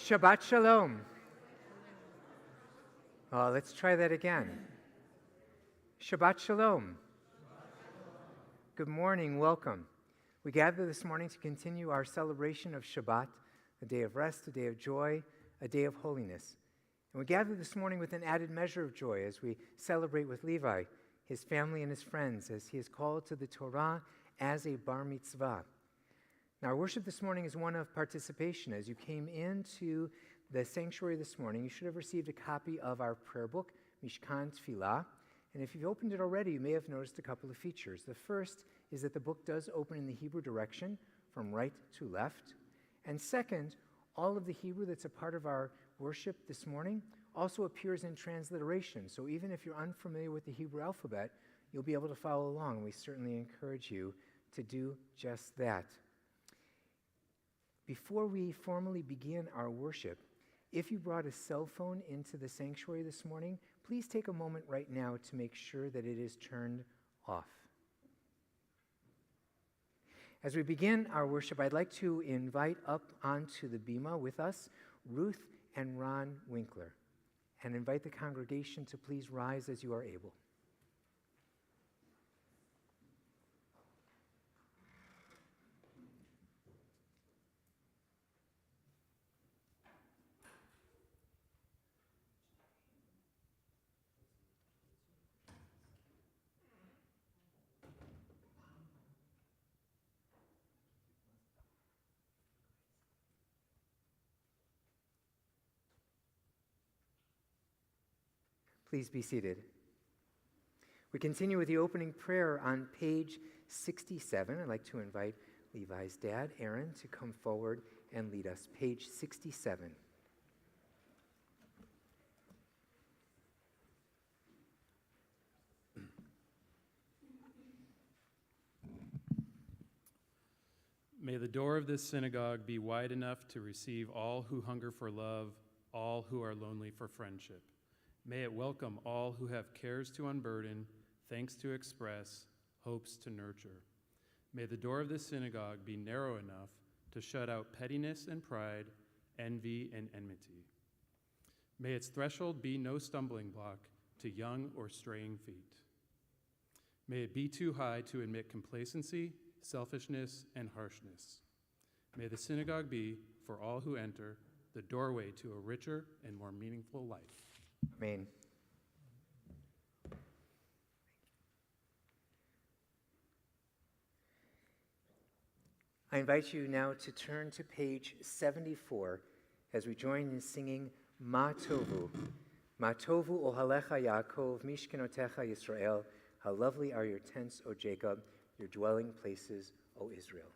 Shabbat Shalom. Let's try that again. Shabbat Shalom. Good morning, welcome. We gather this morning to continue our celebration of Shabbat, a day of rest, a day of joy, a day of holiness. And we gather this morning with an added measure of joy as we celebrate with Levi, his family and his friends, as he is called to the Torah as a bar mitzvah. Now, our worship this morning is one of participation. As you came into the sanctuary this morning, you should have received a copy of our prayer book, Mishkan Tefillah. And if you've opened it already, you may have noticed a couple of features. The first is that the book does open in the Hebrew direction, from right to left. And second, all of the Hebrew that's a part of our worship this morning also appears in transliteration. So even if you're unfamiliar with the Hebrew alphabet, you'll be able to follow along. We certainly encourage you to do just that. Before we formally begin our worship, if you brought a cell phone into the sanctuary this morning, please take a moment right now to make sure that it is turned off. As we begin our worship, I'd like to invite up onto the bima with us Ruth and Ron Winkler, and invite the congregation to please rise as you are able. Please be seated. We continue with the opening prayer on page 67. I'd like to invite Levi's dad, Aaron, to come forward and lead us. Page 67. May the door of this synagogue be wide enough to receive all who hunger for love, all who are lonely for friendship. May it welcome all who have cares to unburden, thanks to express, hopes to nurture. May the door of this synagogue be narrow enough to shut out pettiness and pride, envy and enmity. May its threshold be no stumbling block to young or straying feet. May it be too high to admit complacency, selfishness, and harshness. May the synagogue be, for all who enter, the doorway to a richer and more meaningful life. Amen. I invite you now to turn to page 74 as we join in singing Ma Tovu. Ma Tovu Ohalecha Yaakov, Mishkenotecha Yisrael. How lovely are your tents, O Jacob, your dwelling places, O Israel.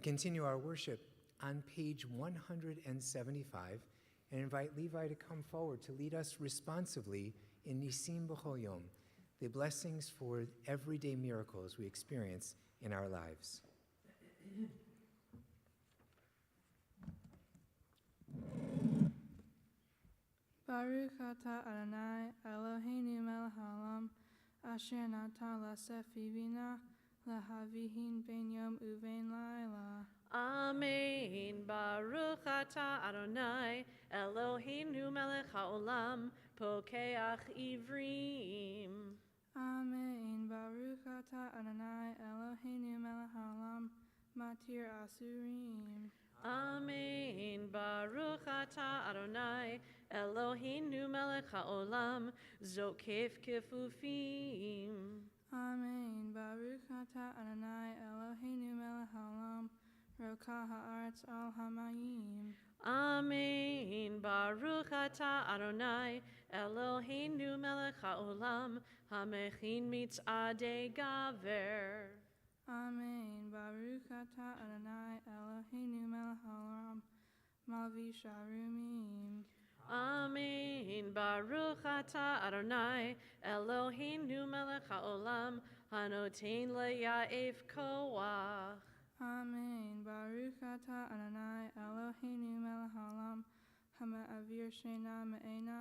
We continue our worship on page 175 and invite Levi to come forward to lead us responsively in Nisim B'chol Yom, the blessings for everyday miracles we experience in our lives. Baruch atah Adonai Eloheinu melech haolam asher natan l'sefi bina lehavihin ben yom uven laila. Amen. Baruch atah Adonai Eloheinu melech haolam pokeach ivrim. Amen. Baruch atah Adonai Eloheinu melech haolam matir asurim. Amen. Baruch atah Adonai Eloheinu melech haolam zokef kefufim. Amen. Baruch atah Adonai Eloheinu melech haolam rokah haaretz al hamayim. Amen. Baruch atah Adonai Eloheinu melech haolam hamechin mitzadei gaver. Amen. Baruch atah Adonai Eloheinu melech haolam malvi sharumim. Amen. Baruch atah Adonai Eloheinu melech haolam hanoten leyaef koach. Amen. Baruch atah Adonai Eloheinu melech haolam hama'avir shena me'ena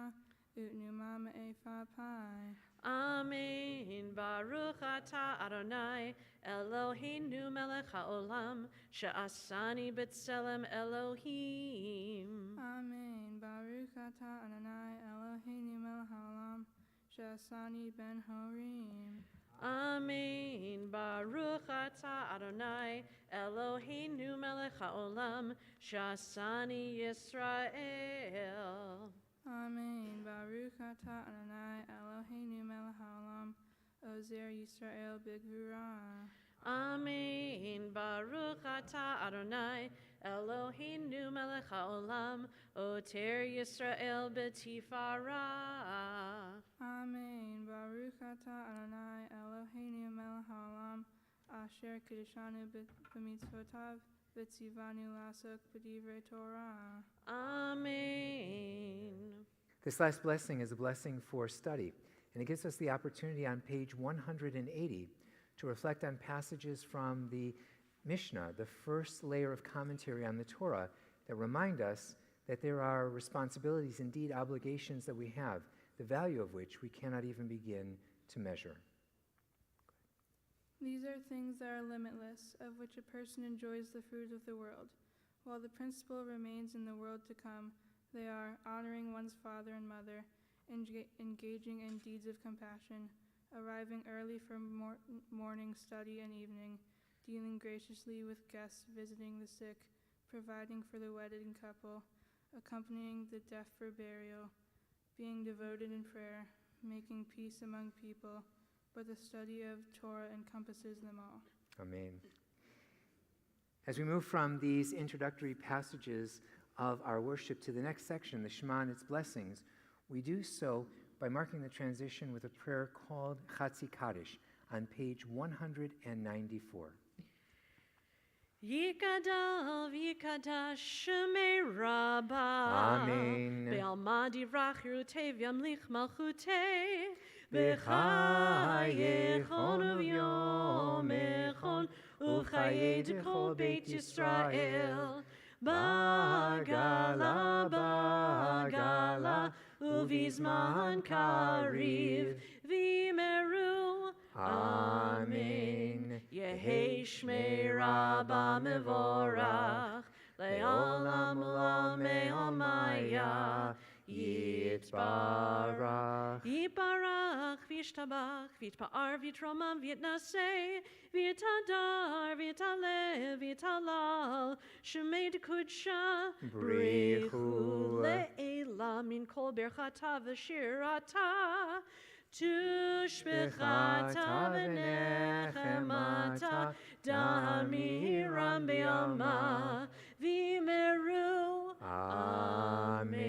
utnuma me'efa pai. Amen. Baruch atah Adonai Eloheinu melech haolam she'asani b'tselem Elohim. Amen. Baruch atah Adonai Eloheinu melech haolam she'asani ben horim. Amen. Baruch atah Adonai Eloheinu melech haolam she'asani Yisrael. Amen. Baruch atah Adonai Eloheinu melech haolam ozer Yisrael b'gvura. Amen. Baruch atah Adonai Eloheinu melech haolam oter Yisrael b'tifara. Amen. Baruch atah Adonai Eloheinu melech haolam asher kiddushanu b'mitzvotav v'tzivanu lasok b'divrei Torah. Amen. This last blessing is a blessing for study, and it gives us the opportunity on page 180 to reflect on passages from the Mishnah, the first layer of commentary on the Torah, that remind us that there are responsibilities, indeed obligations that we have, the value of which we cannot even begin to measure. These are things that are limitless, of which a person enjoys the fruit of the world. While the principle remains in the world to come, they are honoring one's father and mother, engaging in deeds of compassion, arriving early for morning study and evening, dealing graciously with guests visiting the sick, providing for the wedded couple, accompanying the deaf for burial, being devoted in prayer, making peace among people, but the study of Torah encompasses them all. Amen. As we move from these introductory passages of our worship to the next section, the Shema and its blessings, we do so by marking the transition with a prayer called Chatzi Kaddish on page 194. Yikadal v'yikadash shemei Rabbah. Amen. Be'alma divrach yerutei v'yamlich malchutei. B'chayechon u'vyomechon u'chayei d'chol Beit Yisrael. Bagala, bagala, uvizman kariv, V'imeru. Amen. Yehei shmei Rabbah mevorach. Le'olam u'lam me'omaya. Yitbarach. Yiparach, v'yishtabach, v'yitpa'ar, v'yitromam, v'yitnaseh, v'yitadar, v'yitaleh, v'yitalal, shemei d'kudsha, Brichu le'ela min kol berchata v'shirata, tushbechata v'nechemata, damiram be'alma, v'imeru. Amen.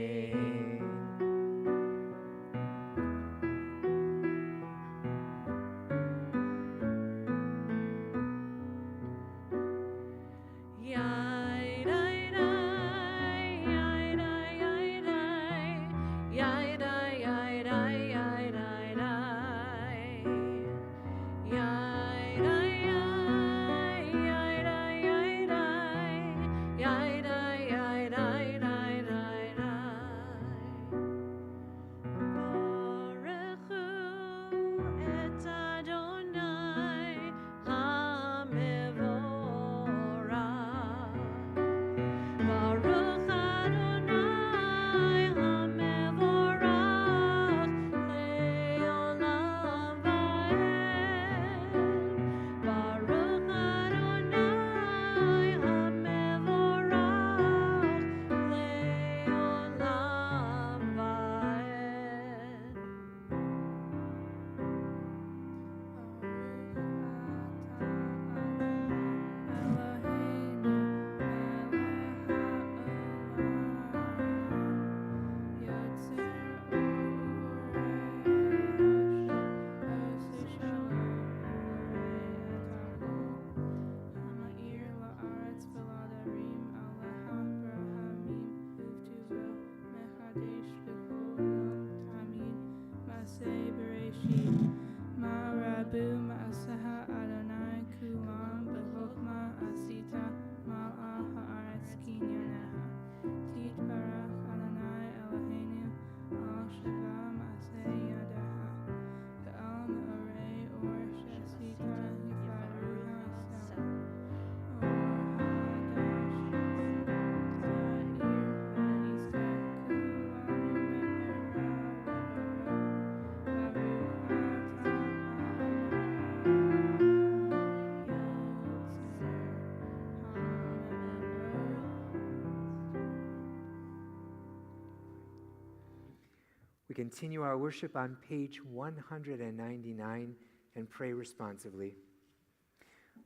continue our worship on page 199 and pray responsively.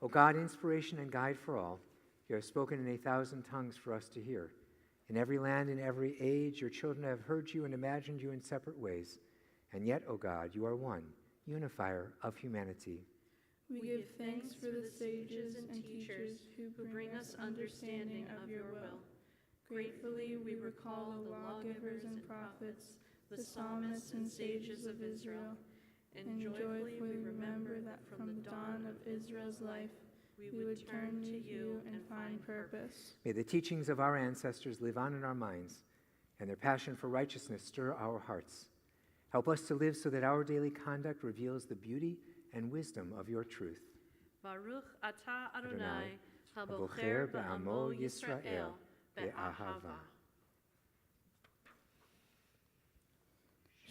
O God, inspiration and guide for all, you have spoken in 1,000 tongues for us to hear. In every land, in every age, your children have heard you and imagined you in separate ways. And yet, O God, you are one, unifier of humanity. We give thanks for the sages and teachers who bring us understanding of your will. Gratefully we recall the lawgivers and prophets, the psalmists and sages of Israel, and joyfully we remember that from the dawn of Israel's life we would turn to you and find purpose. May the teachings of our ancestors live on in our minds, and their passion for righteousness stir our hearts. Help us to live so that our daily conduct reveals the beauty and wisdom of your truth. Baruch atah Adonai, Habocher habocher be'amo ba'amo Yisrael Yisrael, be'ahava. be'ahava.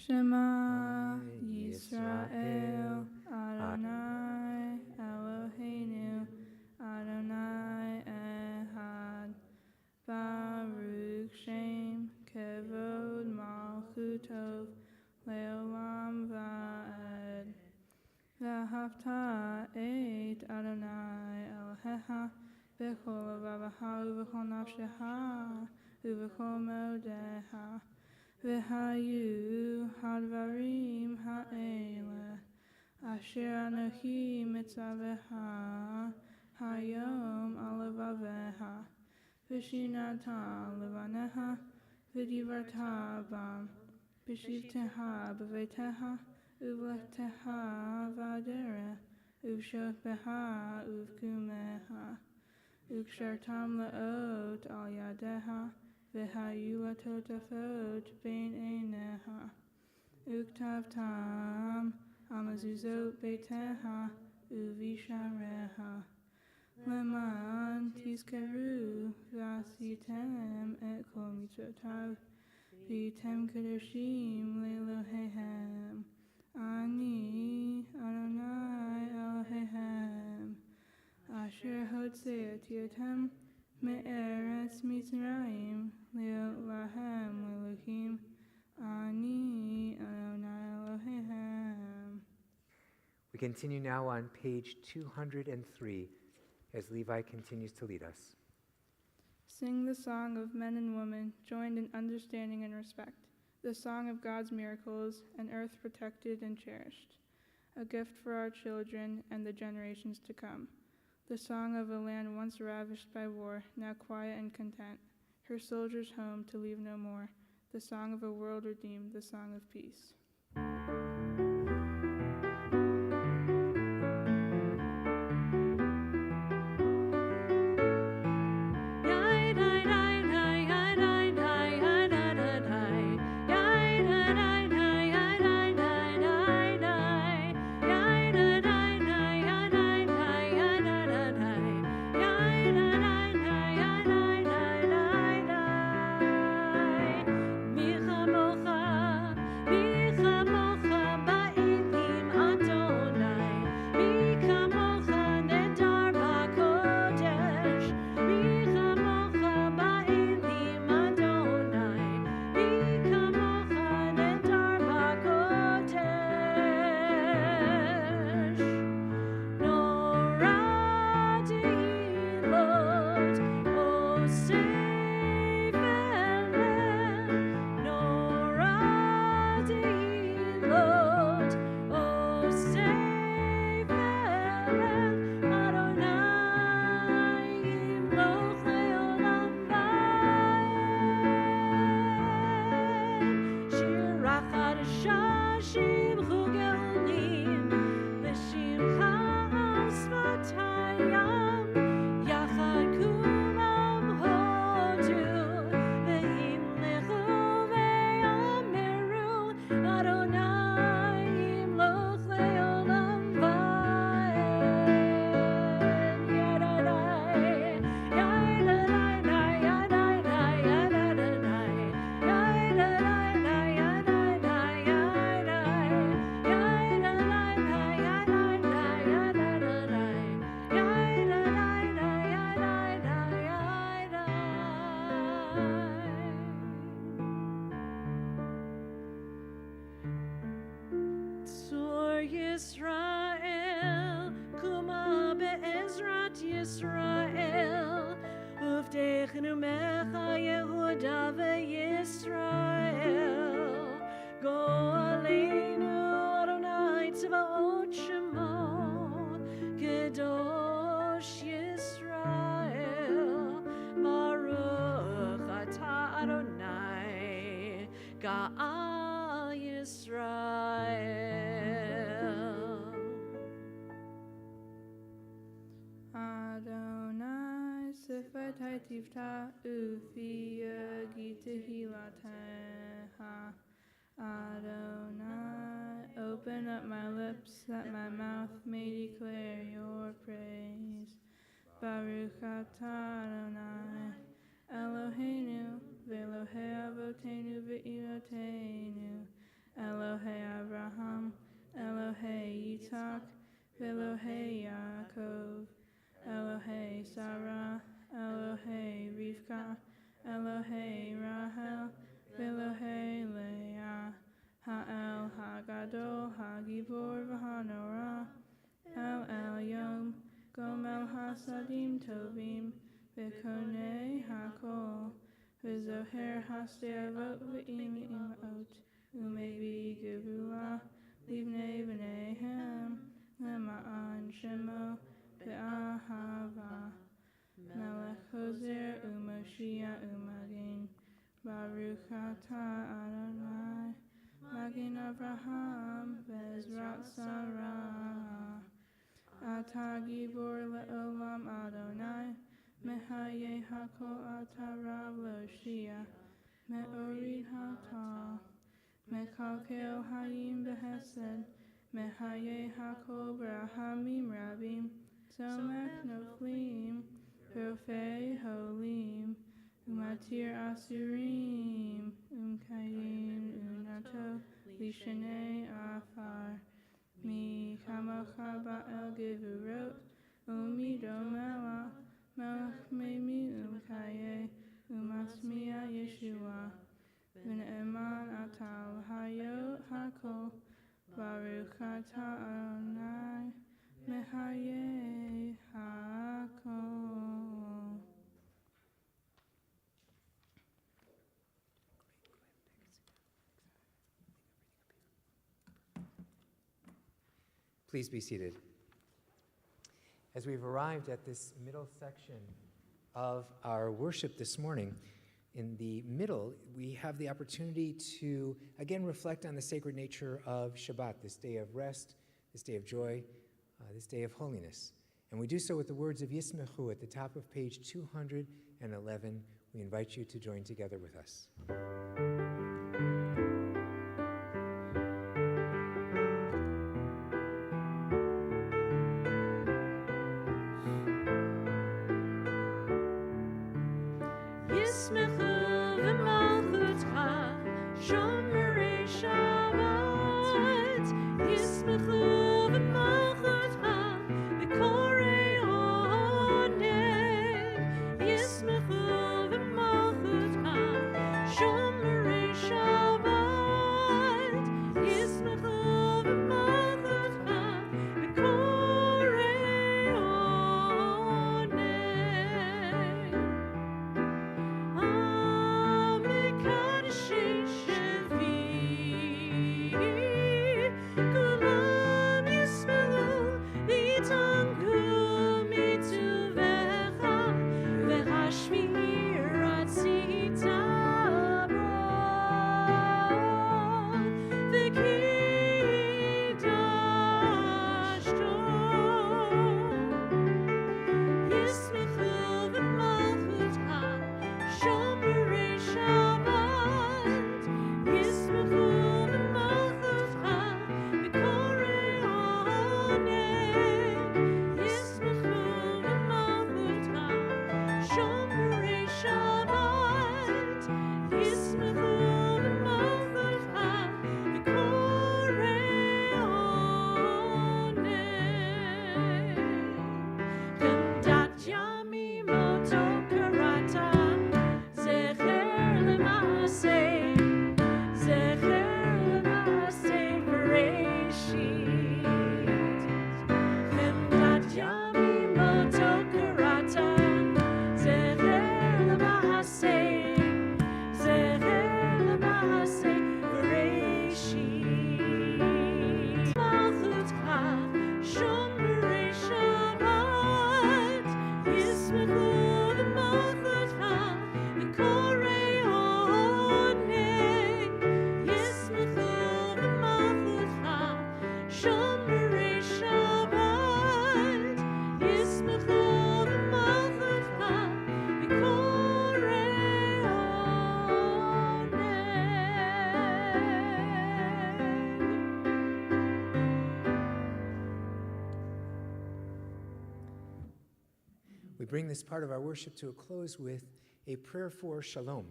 Shema Yisrael, Adonai Eloheinu, Adonai Echad. Baruch Shem Kevod Malchutov Leolam Va'ed. V'ahavta et Adonai Elohecha b'chol levavecha u'v'chol nafshecha u'v'chol modecha. V'hayu hadvarim ha'eleh asher anochi mitzavecha hayom alevavecha v'shinata levanecha v'divarta bam b'shivtecha b'veitecha uv'lechtecha v'aderech uv'shofbecha uv'kumecha u'kshartam le'ot al yadecha v'hayu latotafot bein einecha u'ktavtam amazuzot beitecha u'visharecha leman tizkeru v'asitem et kol mitzvotav v'yitem kadoshim le'elohehem ani Adonai Elohehem asher hotzeotiotem me'eretz Mitzrayim le'ot lahem Elohim ani Adonai Elohehem. We continue now on page 203 as Levi continues to lead us. Sing the song of men and women, joined in understanding and respect, the song of God's miracles, an earth protected and cherished, a gift for our children and the generations to come, the song of a land once ravished by war, now quiet and content, her soldiers home to leave no more, the song of a world redeemed, the song of peace. Michamocha Adonai sifatai tifta ufia gitahilateha. Adonai, open up my lips that my mouth may declare your praise. Baruch atah Adonai, Eloheinu, ve'Elohei avotenu ve'imotenu, Elohei Abraham, Elohei Yitzhak, ve'Elohei Yaakov, Elohei Sarah, Elohei Rivka, Elohei Rahel, ve'Elohei Leah, Ha'el Hagadol, Hagibor v'Hanorah, El Elyon, Gomel Hasadim Tovim, V'Konei Hakol, V'Zoher Hasteavot V'Im Imot, Umevi Gevula, Livnei V'Nehem, Lema'an Shemo, Be'ahava, Melech Hoser U'Moshia U'Magin, Baruch atah Adonai, Magin Avraham, Ve'ezrat Sarah. Atah Gibor le'olam Adonai, Mehaye hakol atah Rav Loshia, Me'orid hatah, Mekalkel hayim behesed, Mehaye hakol b'rahamim rabim, Somek noflim, Rofei holim, Umatir asurim, Umkayim unato, Lishanei afar. Mi kamocha ba'el gevurot, umido melach, melach meimi umkaye, umasmiya Yeshua. V'ne'eman atal hayot hakol, baruch atah Adonai, mehaye hakol. Please be seated. As we've arrived at this middle section of our worship this morning, in the middle, we have the opportunity to again reflect on the sacred nature of Shabbat, this day of rest, this day of joy, this day of holiness. And we do so with the words of Yismechu at the top of page 211. We invite you to join together with us. Oh We bring this part of our worship to a close with a prayer for shalom,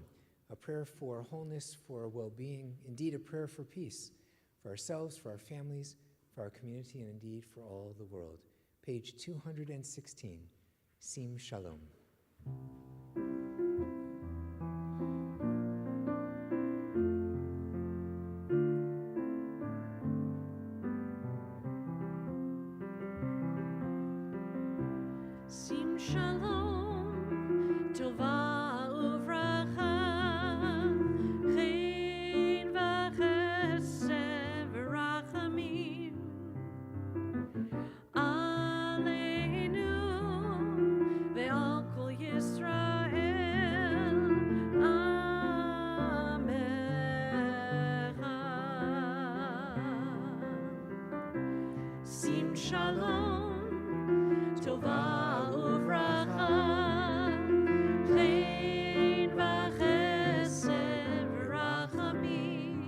a prayer for wholeness, for well-being, indeed a prayer for peace, for ourselves, for our families, for our community, and indeed for all the world. Page 216, Sim Shalom. Sim shalom, tova uvracha, chen v'chesed v'rachamim, aleinu ve'al kol Yisrael, amecha. Sim shalom, tova uvracha, chen v'chesed v'rachamim,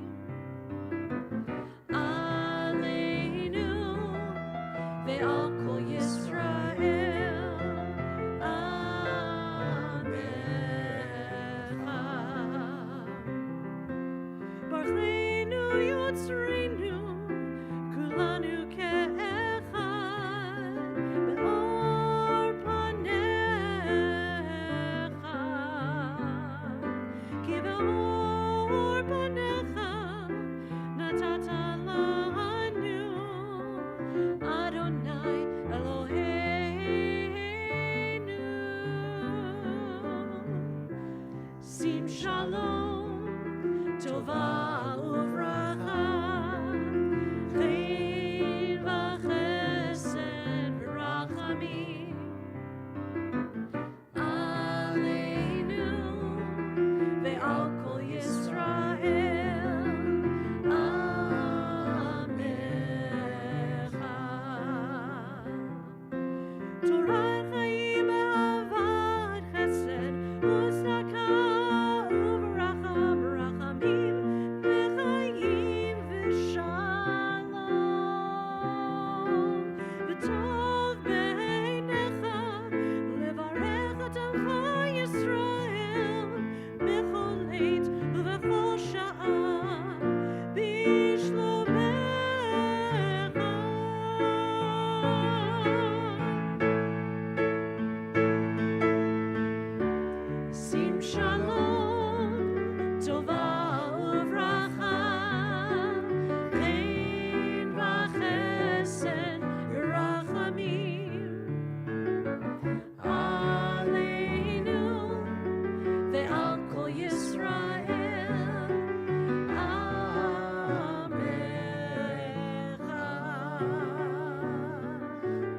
aleinu ve'al kol Yisrael, amecha. Baruchenu yotzreinu, kulanu ke'echad, be'or panecha. Ki be'or panecha natata lanu, Adonai Eloheinu. Sim shalom, tova uvracha, chen v'chesed v'rachamim, aleinu ve'al kol Yisrael, amecha. Torah chaim be'avat chesed u'tzedaka uv'racha b'rachamim v'chayim v'shalom. V'tov beinecha levarech et amcha Yisrael b'chol עת ובכל שעה בשלומך. שים שלום, טובה וברכה, חן וחסד ורחמים, עלינו ועל כל ישראל, עמך.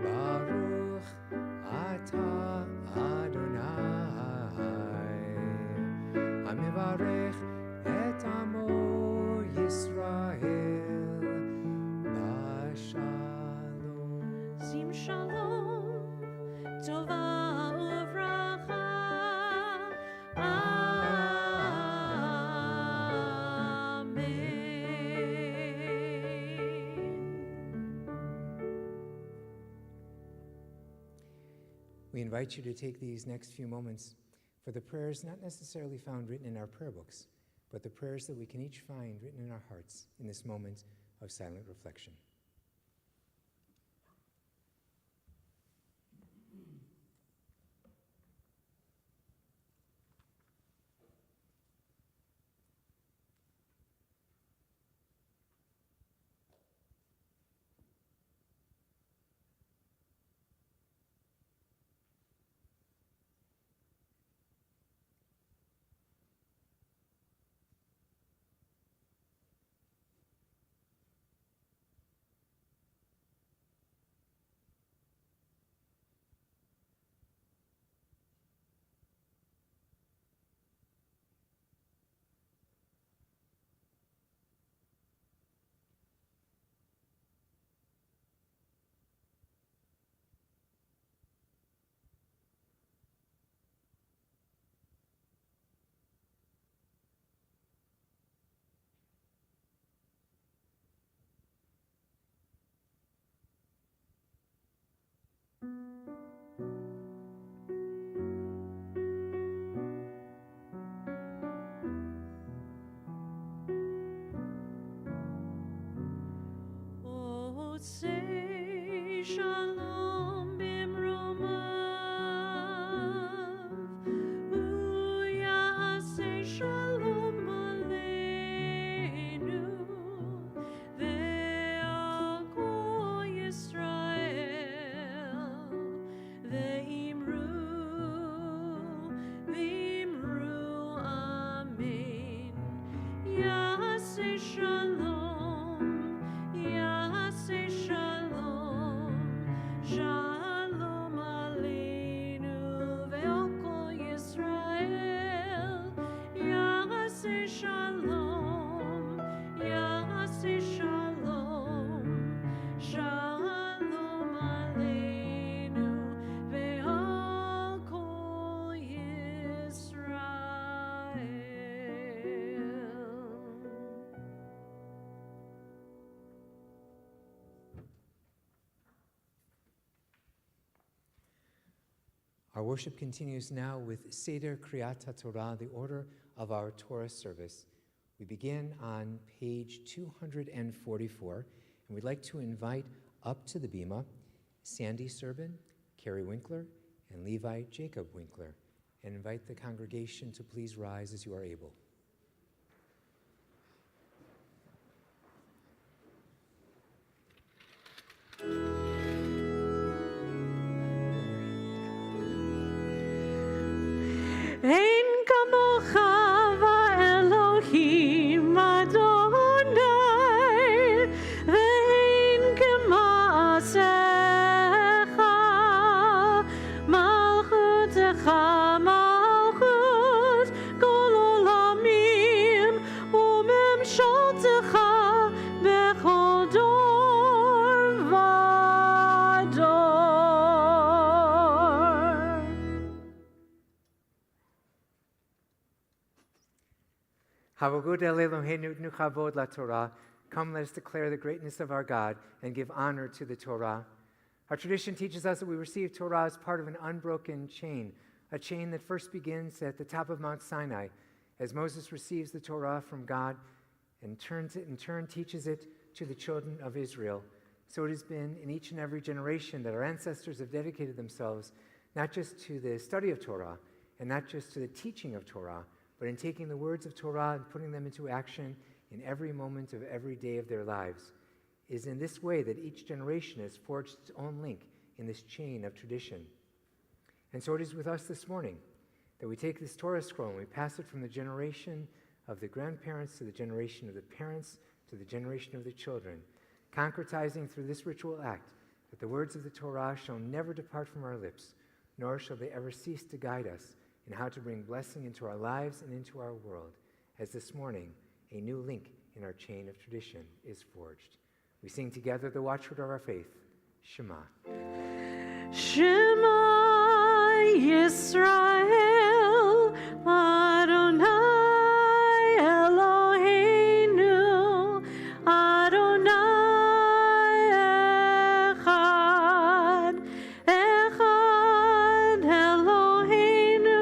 Baruch atah Adonai, hamivarech et amo Yisrael b'shalom. שים שלום, טובה וברכה, We invite you to take these next few moments for the prayers not necessarily found written in our prayer books, but the prayers that we can each find written in our hearts in this moment of silent reflection. Our worship continues now with Seder Kriyat HaTorah, the order of our Torah service. We begin on page 244, and we'd like to invite up to the bima Sandy Serban, Carrie Winkler, and Levi Jacob Winkler, and invite the congregation to please rise as you are able. Ein kamocha va'Elohim Adonai, ve'ein kema'asecha, malchutecha malchut kol olamim, u'memshaltecha bechol dor v'dor. Havogud el Eloheinu utnu chavod la Torah. Come, let us declare the greatness of our God and give honor to the Torah. Our tradition teaches us that we receive Torah as part of an unbroken chain, a chain that first begins at the top of Mount Sinai, as Moses receives the Torah from God and in turn teaches it to the children of Israel. So it has been in each and every generation that our ancestors have dedicated themselves not just to the study of Torah and not just to the teaching of Torah, but in taking the words of Torah and putting them into action in every moment of every day of their lives. It is in this way that each generation has forged its own link in this chain of tradition. And so it is with us this morning that we take this Torah scroll and we pass it from the generation of the grandparents to the generation of the parents to the generation of the children, concretizing through this ritual act that the words of the Torah shall never depart from our lips, nor shall they ever cease to guide us in how to bring blessing into our lives and into our world, as this morning a new link in our chain of tradition is forged. We sing together the watchword of our faith, Shema. Shema Yisrael, Adonai Eloheinu, Adonai Echad, Echad Eloheinu,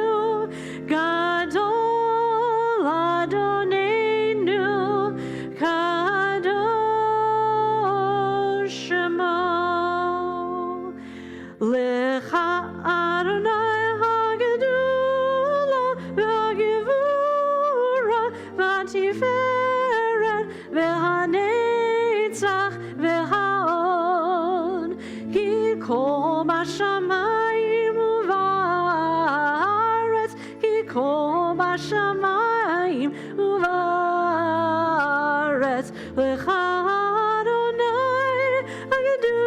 Gadol Adonenu, Kadosh Shema. Lecha Adonai hagedula v'hagevura v'tiferet v'hanetzach v'haon ki kol b'shamayim u'va'aretz ki kol b'shamayim u'va'aretz lecha Adonai hagedula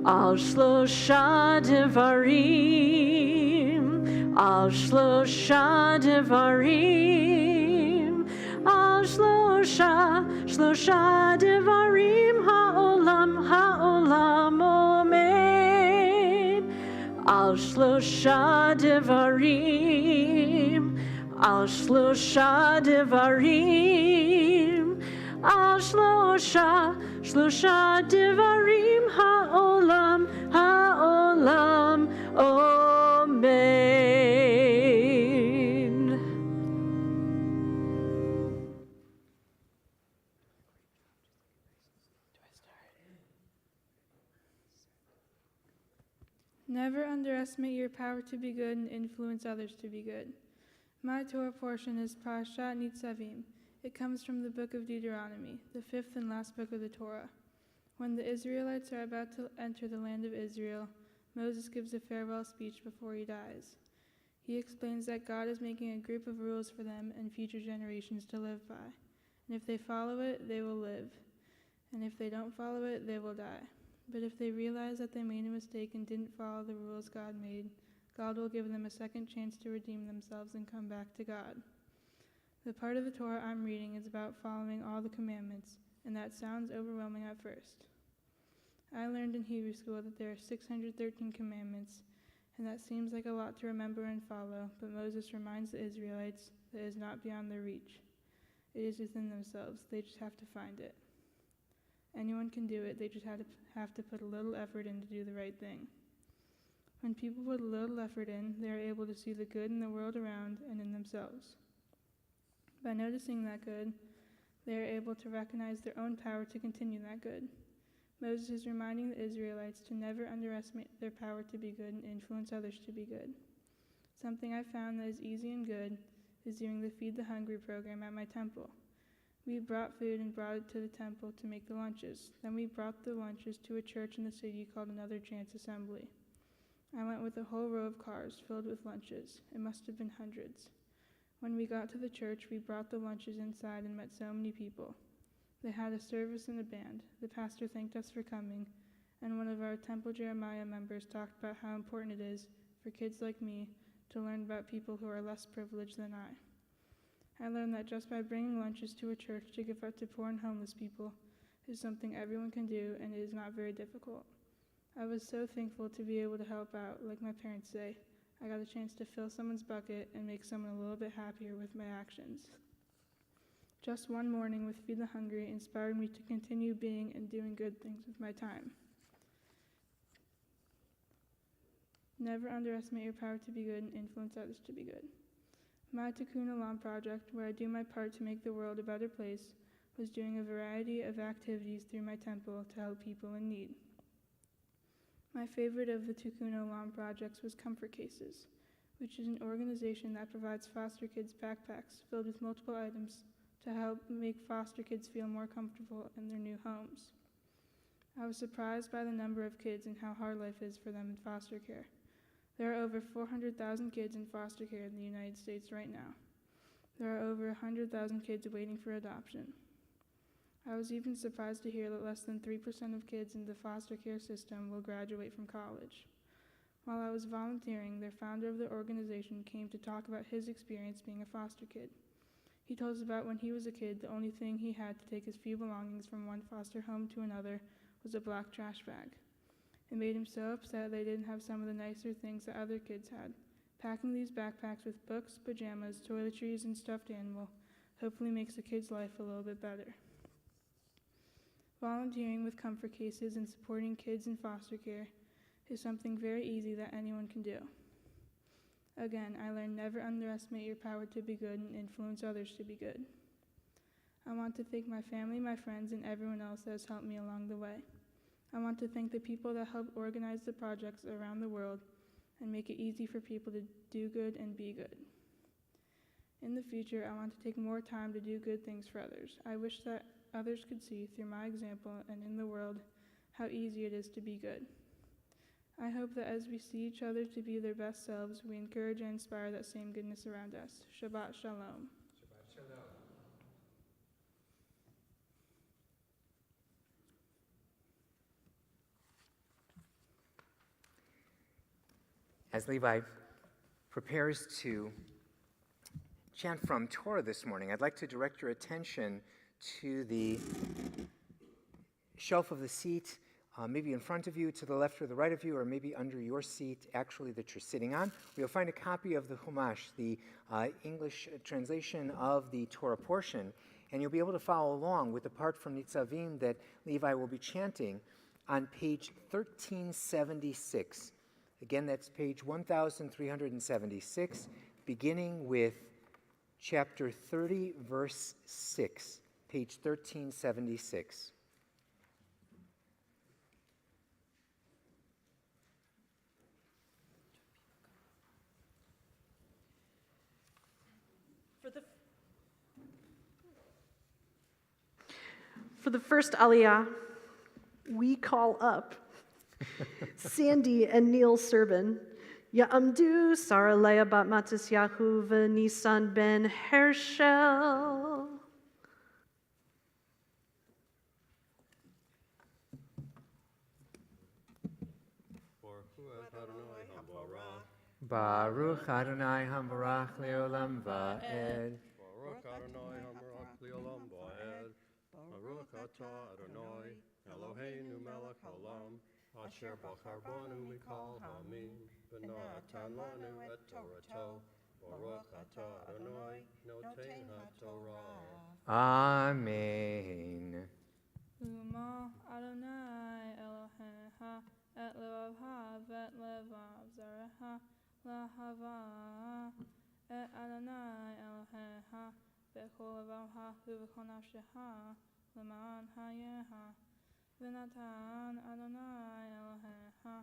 Al shlosha devarim, al shlosha devarim, al shlosha devarim ha'olam omed. Al shlosha devarim, al shlosha devarim, al shlosha devarim ha'olam omed. Never underestimate your power to be good and influence others to be good. My Torah portion is Parashat Nitzavim. It comes from the book of Deuteronomy, the fifth and last book of the Torah. When the Israelites are about to enter the land of Israel, Moses gives a farewell speech before he dies. He explains that God is making a group of rules for them and future generations to live by. And if they follow it, they will live. And if they don't follow it, they will die. But if they realize that they made a mistake and didn't follow the rules God made, God will give them a second chance to redeem themselves and come back to God. The part of the Torah I'm reading is about following all the commandments, and that sounds overwhelming at first. I learned in Hebrew school that there are 613 commandments, And that seems like a lot to remember and follow, but Moses reminds the Israelites that it is not beyond their reach. It is within themselves. They just have to find it. Anyone can do it. They just have to put a little effort in to do the right thing. When people put a little effort in, they are able to see the good in the world around and in themselves. By noticing that good, they are able to recognize their own power to continue that good. Moses is reminding the Israelites to never underestimate their power to be good and influence others to be good. Something I found that is easy and good is during the Feed the Hungry program at my temple. We brought food and brought it to the temple to make the lunches. Then we brought the lunches to a church in the city called Another Chance Assembly. I went with a whole row of cars filled with lunches. It must have been hundreds. When we got to the church, we brought the lunches inside and met so many people. They had a service and a band. The pastor thanked us for coming, and one of our Temple Jeremiah members talked about how important it is for kids like me to learn about people who are less privileged than I learned that just by bringing lunches to a church to give out to poor and homeless people is something everyone can do, and it is not very difficult. I was so thankful to be able to help out. Like my parents say, I got a chance to fill someone's bucket and make someone a little bit happier with my actions. Just one morning with Feed the Hungry inspired me to continue being and doing good things with my time. Never underestimate your power to be good and influence others to be good. My Tikkun Olam project, where I do my part to make the world a better place, was doing a variety of activities through my temple to help people in need. My favorite of the Tikkun Olam projects was Comfort Cases, which is an organization that provides foster kids backpacks filled with multiple items to help make foster kids feel more comfortable in their new homes. I was surprised by the number of kids and how hard life is for them in foster care. There are over 400,000 kids in foster care in the United States right now. There are over 100,000 kids waiting for adoption. I was even surprised to hear that less than 3% of kids in the foster care system will graduate from college. While I was volunteering, the founder of the organization came to talk about his experience being a foster kid. He told us about when he was a kid, the only thing he had to take his few belongings from one foster home to another was a black trash bag. It made him so upset they didn't have some of the nicer things that other kids had. Packing these backpacks with books, pajamas, toiletries, and stuffed animal hopefully makes a kid's life a little bit better. Volunteering with Comfort Cases and supporting kids in foster care is something very easy that anyone can do. Again, I learned never underestimate your power to be good and influence others to be good. I want to thank my family, my friends, and everyone else that has helped me along the way. I want to thank the people that help organize the projects around the world and make it easy for people to do good and be good. In the future, I want to take more time to do good things for others. I wish that others could see through my example and in the world how easy it is to be good. I hope that as we see each other to be their best selves, we encourage and inspire that same goodness around us. Shabbat Shalom. Shabbat Shalom. As Levi prepares to chant from Torah this morning, I'd like to direct your attention to the shelf of the seat, maybe in front of you, to the left or the right of you, or maybe under your seat, actually, that you're sitting on. You'll find a copy of the Chumash, the English translation of the Torah portion, and you'll be able to follow along with the part from Nitzavim that Levi will be chanting on page 1376. Again, that's page 1376, beginning with chapter 30, verse 6, page 1376. For the first Aliyah, we call up Sandy and Neil Serban, Ya'amdu Sarah Leah Bat Matisyahu V'Nisan Ben Hershel. Baruch Adonai Hambarach Leolam Va'ed. Baruch Adonai Hambarach Leolam Va'ed. Baruch Atah Adonai Eloheinu Melech Haolam Asher Bacharbanu Mikol Hamim, Benatan Lanu et Torato, Baruch Atah Adonai, Noten HaTorah. Amen. Uma Adonai Elohecha et levavha vet levav zarecha lahava et Adonai Elohecha bechol levavha uvechol nafshecha leman hayeha v'natan Adonai Elohecha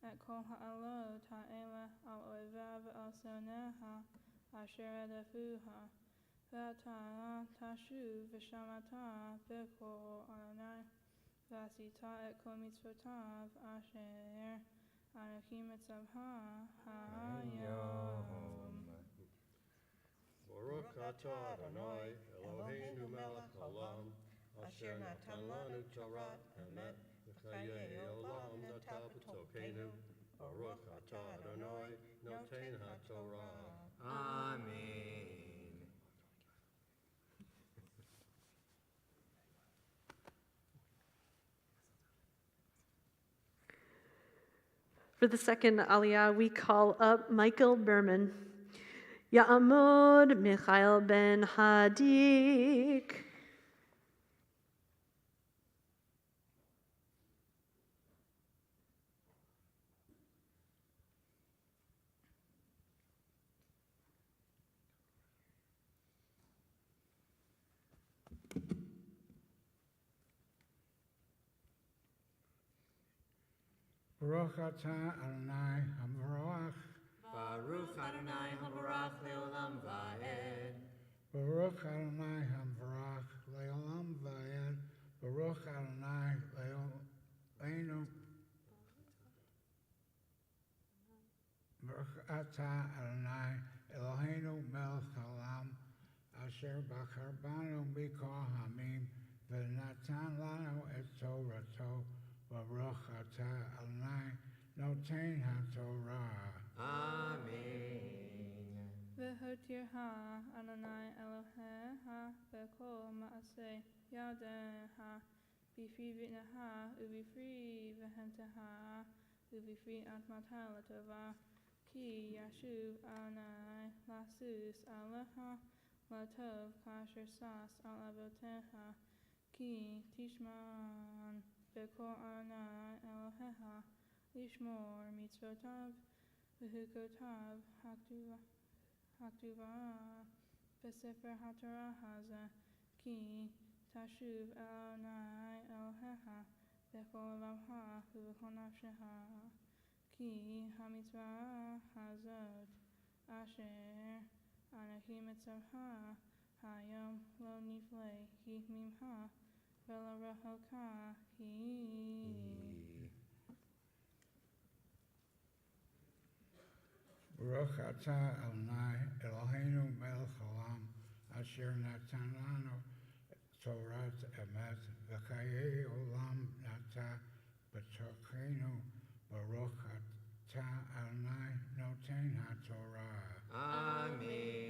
et kol ha'alot ha'eleh al oivev al soneha asher edefuha V'ata tashuv v'shamata b'kol Adonai v'asita et kol mitzvotav asher Anochi mitzavha hayom. Baruch Atah Adonai, Eloheinu melech haolam, Asher natan lanu Torah emet, v'chayei olam nata b'tokenu. Baruch Atah Adonai, Noten HaTorah. Amen. For the second aliyah, we call up Michael Berman. Ya'amod Michael ben Hadik. Baruch atah Adonai hamarach. Baruch Adonai habarach leolam va'ed. Baruch Adonai hamarach leolam va'ed. Baruch Adonai leoleinu. Baruch atah Adonai Eloheinu melech haolam. Asher bacharbanu mikol hamim. V'natan lanu et Torato. Baruch atah Adonai Noten HaTorah. Amen. V'hotirha Adonai Elohecha b'kol ma'aseh yadeha b'fri v'itneha u'b'fri v'hemteha u'b'fri atmata l'tova ki yashuv Adonai lasus aleha latov kasher sas al avoteha ki tishman b'kol Adonai Elohecha lishmor mitzvotav v'hukotav haktuva b'sefer haTorah haza ki tashuv Adonai Elohecha b'kol levavcha v'b'kol nafshecha ki hamitzvah hazot asher anochi mitzavha hayom lo nifle hi mimcha v'lo rehoka hi. Baruch atah Adonai Eloheinu melech haolam. Asher natan lanu Torah emet. V'chayei olam nata b'tokenu. Baruch atah Adonai Noten HaTorah. Amen.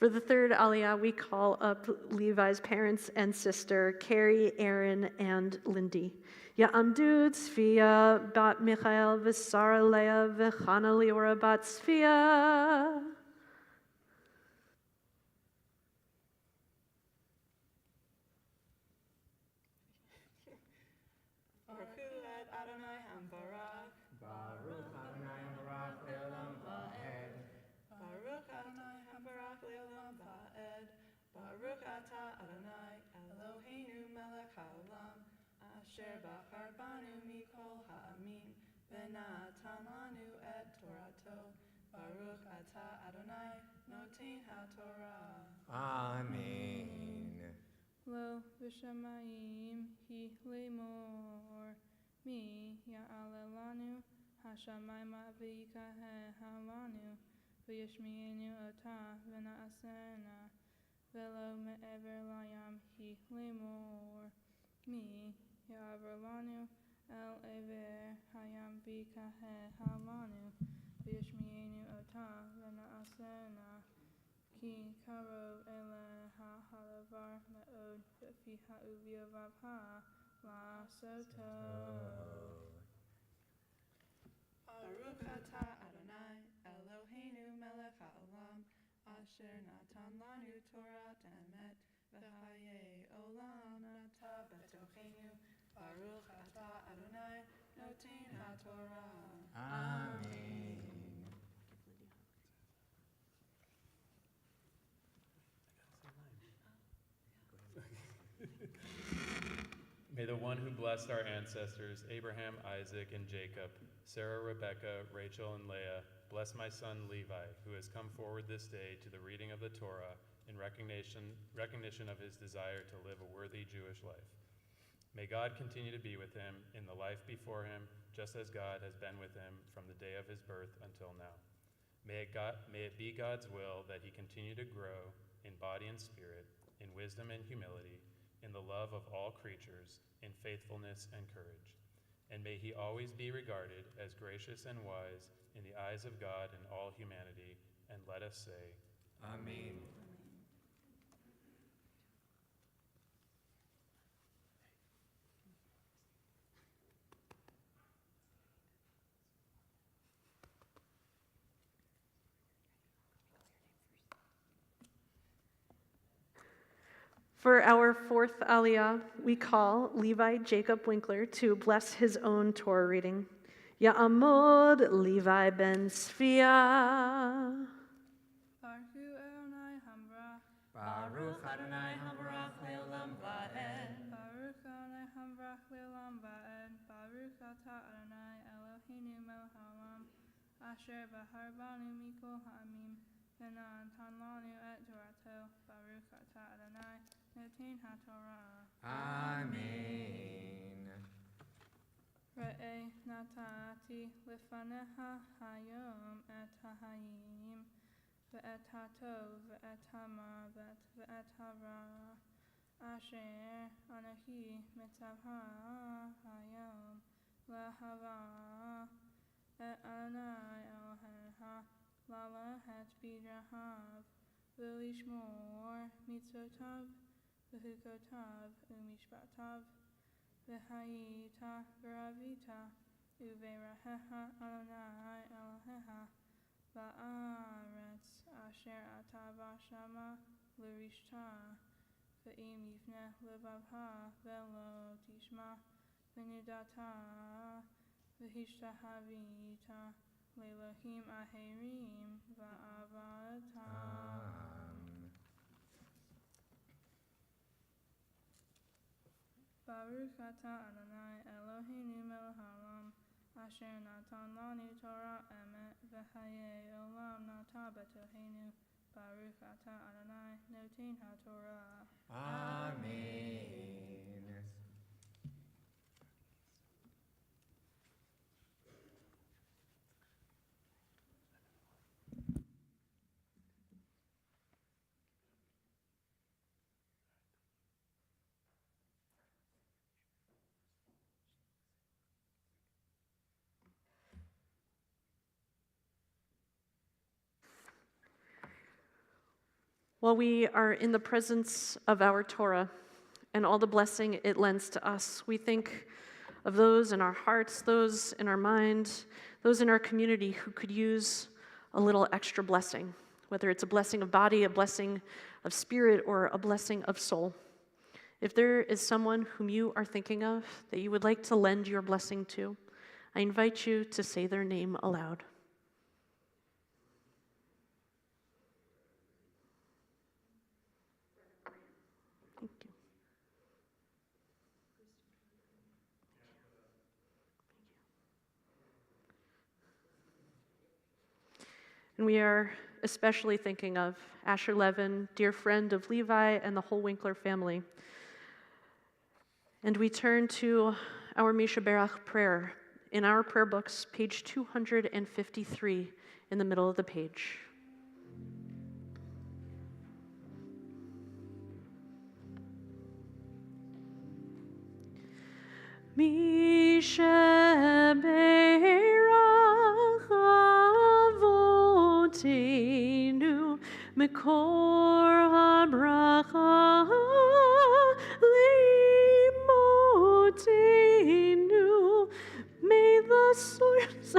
For the third aliyah, we call up Levi's parents and sister, Carrie, Aaron, and Lindy. Ya'amdu Tzvia bat Michael v'Sara Leah v'Chana Liora bat Tzvia. Baruch et Adonai Hambarach. Baruch Adonai habarach leolam va'ed. Baruch Adonai Hambarach leolam va'ed. Baruch atah Adonai Eloheinu melech haolam. Asher bacharbanu mikol ha'amim. V'natan lanu et Torato. Baruch atah Adonai Noten HaTorah. Amen. Lo v'shamayim hi lemor mi ya'alelanu hashamayma v'yikahe halanu וישמיענו אותה ונעשנה ולא מעבר לים היא לאמור מי יעבר לנו אל עבר הים ויכהה לנו וישמיענו אותה ונעשנה כי קרוב אליה הדבר מאוד בפיה ובלבבך לעשותו. Baruch atah Adonai Eloheinu melech haolam asher natan lanu Torat emet v'chayei olam nata betochenu. Baruch atah Adonai noten haTorah. Amen. May the one who blessed our ancestors, Abraham, Isaac, and Jacob, Sarah, Rebekah, Rachel, and Leah, bless my son Levi, who has come forward this day to the reading of the Torah in recognition of his desire to live a worthy Jewish life. May God continue to be with him in the life before him, just as God has been with him from the day of his birth until now. May it be God's will that he continue to grow in body and spirit, in wisdom and humility, in the love of all creatures, in faithfulness and courage. And may he always be regarded as gracious and wise in the eyes of God and all humanity. And let us say, Amen. For our fourth Aliyah, we call Levi Jacob Winkler to bless his own Torah reading. Ya'amod Levi ben Sfia. Baruch Adonai Baruch Adonai Hamrach Leolam Va'ed. Baruch Adonai Hamrach Leolam Va'ed. Baruch atah Adonai Eloheinu melech haolam asher bahar banu mikol ha'amim v'natan lanu et Torato. Baruch atah Adonai noten haTorah. Amen. Re'eh natati lefaneha hayom et ha'hayim ve'et ha'tov ve'et ha'mavet ve'et ha'ra asher anahi mitzvah hayom lahava et Adonai Elohecha lalahet bidrahav v'lishmor mitzvotav v'hukotav u'mishpatav v'hayita v'ravita u've'rahecha Adonai Elohecha ba'aretz asher ata b'shama l'rishta ve'im yifneh levavha ve'lo tishma v'nidata v'hishtahavita le'elohim aherim va'avatam. Baruch atah Adonai Eloheinu melech haolam asher natan lanu Torah emet v'chayei olam nata betochenu. Baruch atah Adonai noten haTorah. Amen. While we are in the presence of our Torah and all the blessing it lends to us, we think of those in our hearts, those in our mind, those in our community who could use a little extra blessing, whether it's a blessing of body, a blessing of spirit, or a blessing of soul. If there is someone whom you are thinking of that you would like to lend your blessing to, I invite you to say their name aloud. Thank you. And we are especially thinking of Asher Levin, dear friend of Levi and the whole Winkler family. And we turn to our Misha Berach prayer in our prayer books, page 253 in the middle of the page. Misheberach Avotenu Mekor HaBracha Limotenu. May the source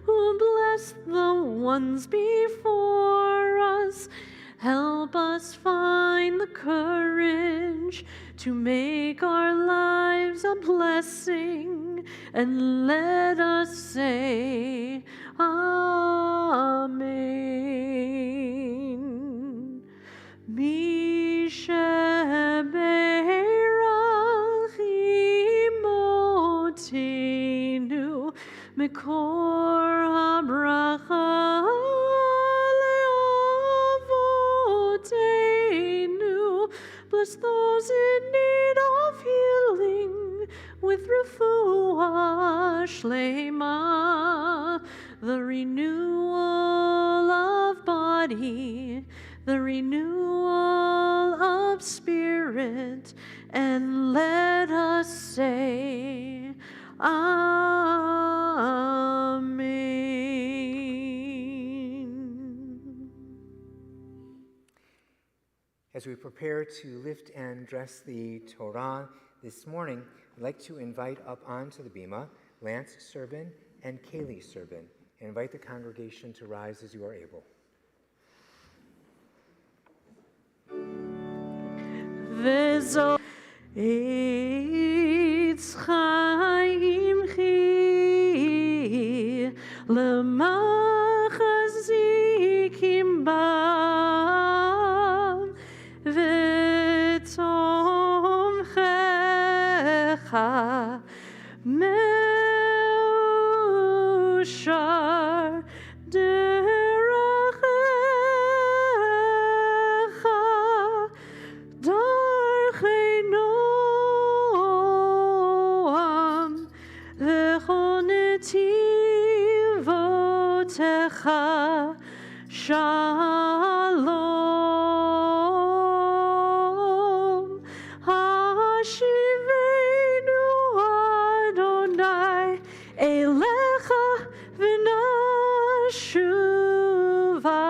who bless the ones before us help us find the courage to make our lives a blessing, and let us say Amen. Misheberach Imotenu Mekor HaBracha Leavotenu. Bless those in need of healing with refuah shlema, the renewal of body, the renewal of spirit, and let us say Amen. As we prepare to lift and dress the Torah this morning, I'd like to invite up onto the bima Lance Serbin and Kaylee Serbin, and invite the congregation to rise as you are able. Vezo Eitz Chaim Chi L'machazikim Bam V'tomchecha Meushar Derechecha Darchei Noam V'chonetivotecha Shalom. Hashivenu Adonai Elecha V'nashuva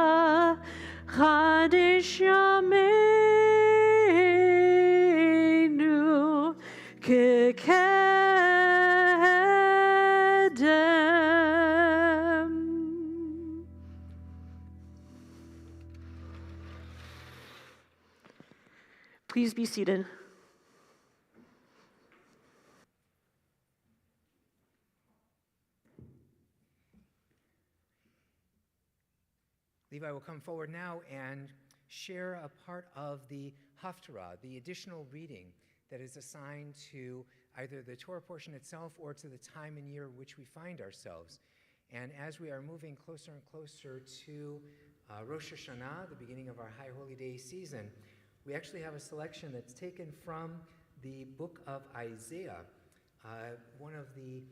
Chadesh Yameinu Kekedem. Please be seated. Levi will come forward now and share a part of the Haftarah, the additional reading that is assigned to either the Torah portion itself or to the time and year in which we find ourselves. And as we are moving closer and closer to Rosh Hashanah, the beginning of our High Holy Day season, we actually have a selection that's taken from the book of Isaiah, one of the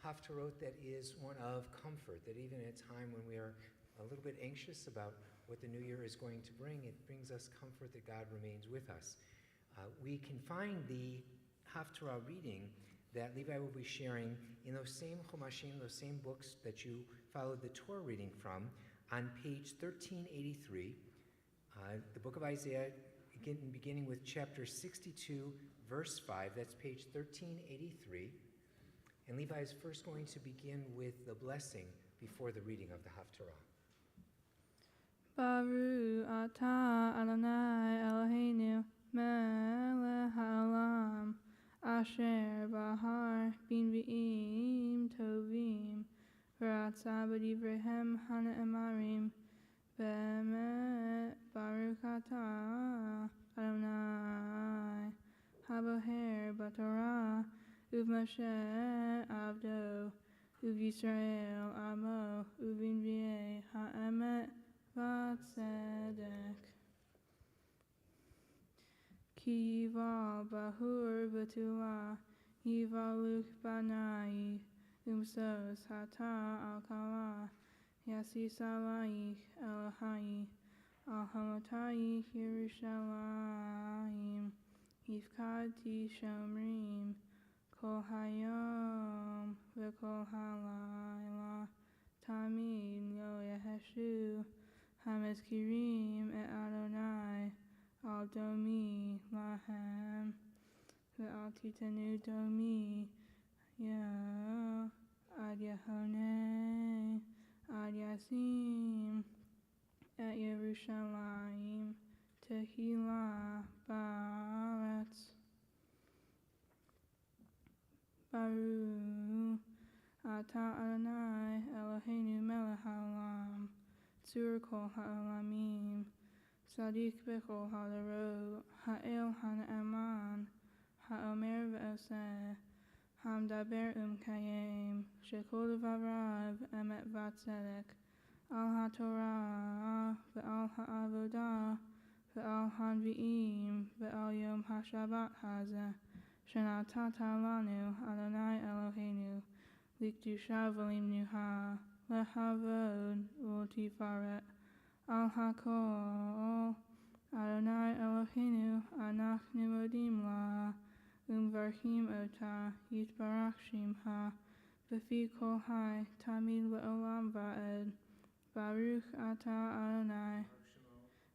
Haftarot that is one of comfort, that even in a time when we are a little bit anxious about what the new year is going to bring, it brings us comfort that God remains with us. We can find the Haftarah reading that Levi will be sharing in those same Chumashim, those same books that you followed the Torah reading from, on page 1383, the book of Isaiah, beginning with chapter 62, verse 5. That's page 1383. And Levi is first going to begin with the blessing before the reading of the Haftarah. Baruch atah Adonai Eloheinu melech haolam asher bahar binvi'im tovim v'ratza b'divrehem hana'emarim be'emet Baruch atah Adonai haboher b'torah uv'Moshe avdo uv'Yisrael amo uv'invi'ei ha'emet v'tzedek ki yival bahur b'tulah yivaluch banai umsos hata al kala yasis alayich Elohai al hamotayich Yerushalayim Yifkati Shomrim, Kol Hayom, V'Kol Halayla, Tamid Lo Yeheshu, Hamezkirim et Adonai, Al Domi Lahem, Ve'al Titanu Domi, Yo, Ad Yehoneh, Ad Yasim, et Yerushalayim, Tehillah Ba'aretz. Baruch Atah Adonai Eloheinu melech haolam, Tzur kol ha'olamim, Sadik bechol ha'darot, Ha'el ha'ne'eman, Ha'omer ve'oseh, Hamdaber kayem, Shekol v'arav emet v'tzedek, Al ha'torah ve'al ha'avodah, Ve'al hanvi'im, ve'al yom ha'shabbat hazeh, Shenatata lanu Adonai Eloheinu, Likdusha v'limnuha, Lehavod u'tifaret, Al hakol, Adonai Eloheinu, Anachnu modim la, Umvarchim ota, Yitbarach shimha, V'fi kol hai, Tamid le'olam va'ed, Baruch atah Adonai,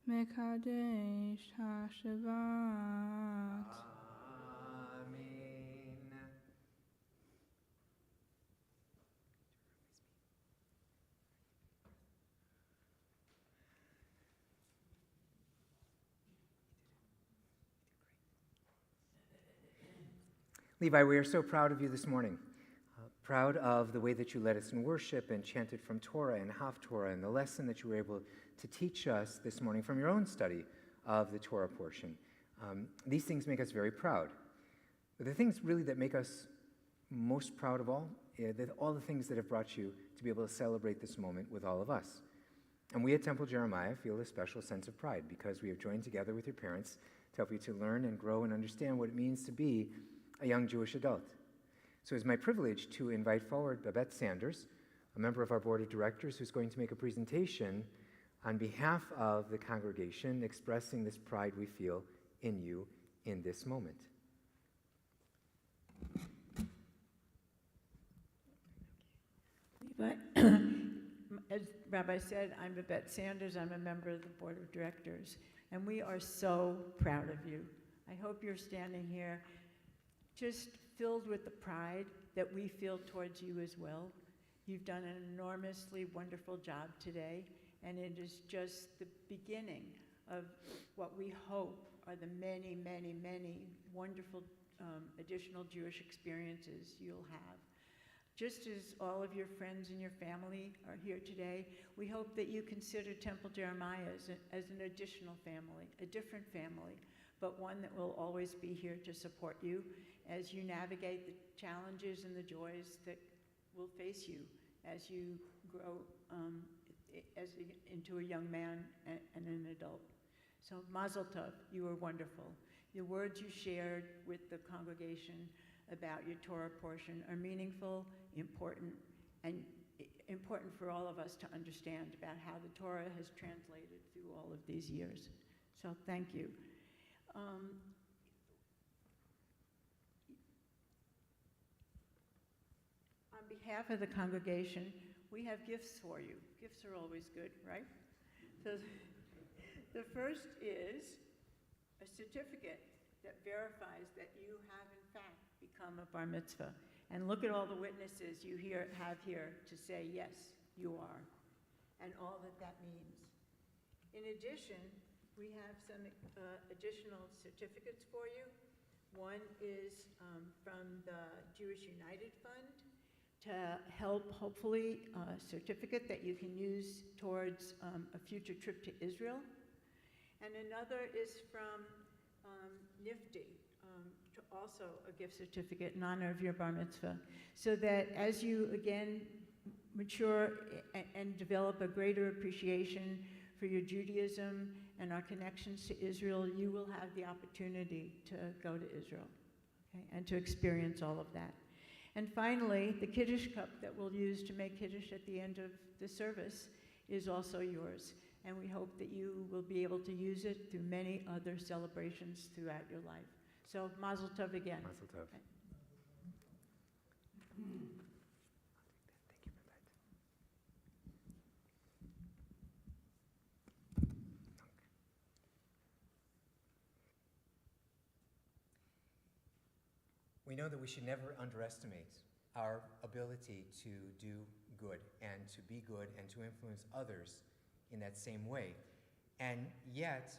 Mekadesh HaShabbat. Amen. Levi, we are so proud of you this morning. Proud of the way that you led us in worship and chanted from Torah and Haftorah and the lesson that you were able to teach us this morning from your own study of the Torah portion. These things make us very proud. But the things really that make us most proud of all the things that have brought you to be able to celebrate this moment with all of us. And we at Temple Jeremiah feel a special sense of pride because we have joined together with your parents to help you to learn and grow and understand what it means to be a young Jewish adult. So it's my privilege to invite forward Babette Sanders, a member of our board of directors who's going to make a presentation on behalf of the congregation expressing this pride we feel in you in this moment. Levi, as Rabbi said, I'm Babette Sanders. I'm a member of the board of directors, and we are so proud of you. I hope you're standing here just filled with the pride that we feel towards you as well. You've done an enormously wonderful job today, and it is just the beginning of what we hope are the many, many, many wonderful additional Jewish experiences you'll have. Just as all of your friends and your family are here today, we hope that you consider Temple Jeremiah as an additional family, a different family, but one that will always be here to support you as you navigate the challenges and the joys that will face you as you grow into a young man and an adult. So Mazel Tov, you were wonderful. The words you shared with the congregation about your Torah portion are meaningful, important, and important for all of us to understand about how the Torah has translated through all of these years. So thank you. On behalf of the congregation, we have gifts for you. Gifts are always good, right? So the first is a certificate that verifies that you have in fact become a bar mitzvah. And look at all the witnesses you have here to say, yes, you are, and all that means. In addition, we have some additional certificates for you. One is from the Jewish United Fund to help, hopefully, a certificate that you can use towards a future trip to Israel. And another is from NIFTY, also a gift certificate in honor of your bar mitzvah, so that as you again mature and develop a greater appreciation for your Judaism and our connections to Israel, you will have the opportunity to go to Israel, okay, and to experience all of that. And finally, the Kiddush cup that we'll use to make Kiddush at the end of the service is also yours. And we hope that you will be able to use it through many other celebrations throughout your life. So Mazel Tov again. Mazel tov. Okay. Thank you for that. We know that we should never underestimate our ability to do good and to be good and to influence others in that same way. And yet,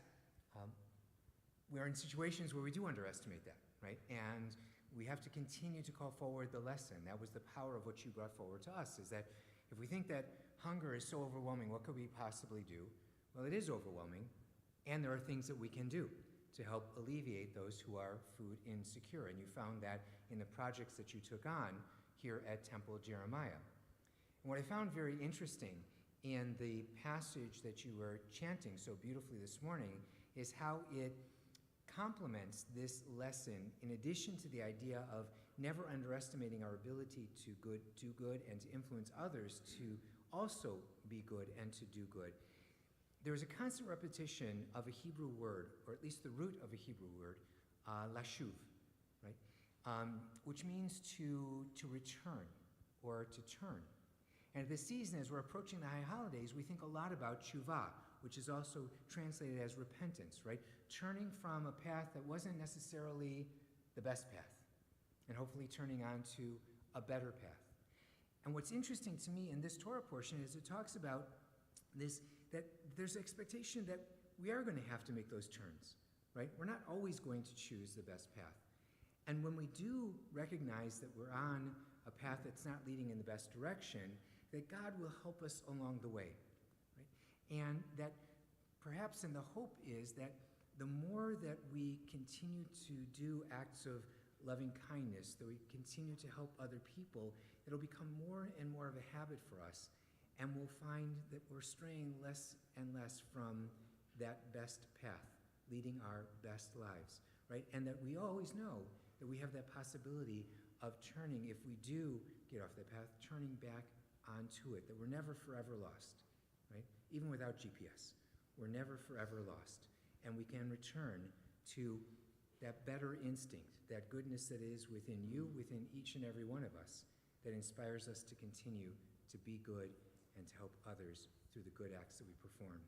we're in situations where we do underestimate that, right? And we have to continue to call forward the lesson. That was the power of what you brought forward to us, is that if we think that hunger is so overwhelming, what could we possibly do? Well, it is overwhelming, and there are things that we can do to help alleviate those who are food insecure. And you found that in the projects that you took on here at Temple Jeremiah. And what I found very interesting in the passage that you were chanting so beautifully this morning is how it complements this lesson, in addition to the idea of never underestimating our ability to do good and to influence others to also be good and to do good. There is a constant repetition of a Hebrew word, or at least the root of a Hebrew word, lashuv, right? Which means to return or to turn. And this season, as we're approaching the high holidays, we think a lot about tshuva, which is also translated as repentance, right? Turning from a path that wasn't necessarily the best path, and hopefully turning on to a better path. And what's interesting to me in this Torah portion is it talks about this, that there's expectation that we are going to have to make those turns, right? We're not always going to choose the best path. And when we do recognize that we're on a path that's not leading in the best direction, that God will help us along the way, right? And that perhaps, and the hope is that the more that we continue to do acts of loving kindness, that we continue to help other people, it'll become more and more of a habit for us, and we'll find that we're straying less and less from that best path, leading our best lives, right? And that we always know that we have that possibility of turning, if we do get off that path, turning back onto it, that we're never forever lost, right? Even without GPS, we're never forever lost. And we can return to that better instinct, that goodness that is within you, within each and every one of us, that inspires us to continue to be good and to help others through the good acts that we perform.